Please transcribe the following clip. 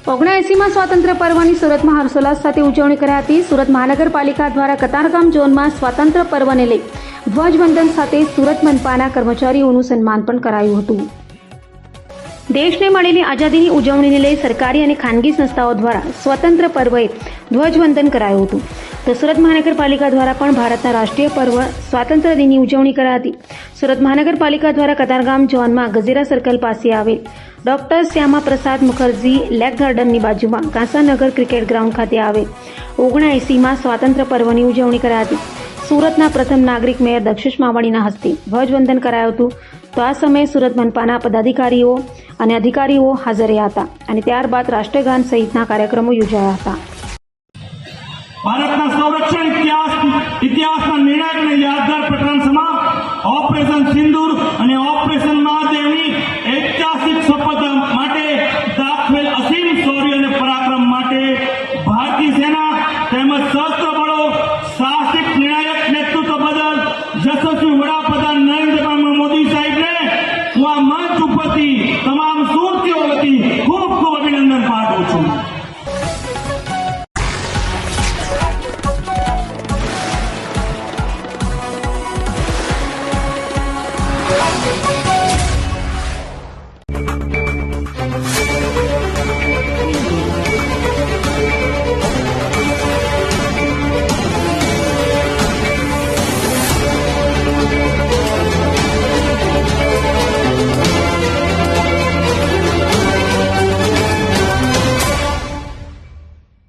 79માં સ્વાતંત્ર્ય પર્વની સુરતમાં હર્ષોલ્લાસ સાથે ઉજવણી કરાઈ હતી। સુરત મહાનગરપાલિકા દ્વારા કતારગામ ઝોનમાં સ્વાતંત્ર્ય પર્વને લઈ ધ્વજવંદન સાથે સુરત મનપાના કર્મચારીઓનું સન્માન પણ કરાયું હતું। દેશને મળેલી આઝાદીની ઉજવણીને લઈ સરકારી અને ખાનગી સંસ્થાઓ દ્વારા સ્વતંત્ર પર્વએ ધ્વજવંદન કરાયું હતું। તો સુરત મહાનગરપાલિકા દ્વારા પણ ભારતના રાષ્ટ્રીય પર્વ સ્વાતંત્ર્ય દિનની ઉજવણી કરાઈ હતી। સુરત મહાનગરપાલિકા દ્વારા કતારગામ ઝોનમાં ગઝેરા સર્કલ પાસે આવેલ ડોક્ટર શ્યામા પ્રસાદ મુખર્જી લેક ગાર્ડનની બાજુમાં કાંસાનગર ક્રિકેટ ગ્રાઉન્ડ ખાતે આવેલ 79માં સ્વાતંત્ર્ય પર્વની ઉજવણી કરાઈ હતી। સુરતના પ્રથમ નાગરિક મેયર દક્ષેશ માવાણીના હસ્તે ધ્વજવંદન કરાયું હતું। તો આ સમયે સુરત મનપાના પદાધિકારીઓ અને અધિકારીઓ હાજર રહ્યા હતા અને ત્યારબાદ રાષ્ટ્રગાન સહિતના કાર્યક્રમો યોજાયા હતા। ભારતના સંરક્ષણ ઇતિહાસના નિર્ણાયક અને યાદગાર પ્રકરણ સમા ઓપરેશન સિંદૂર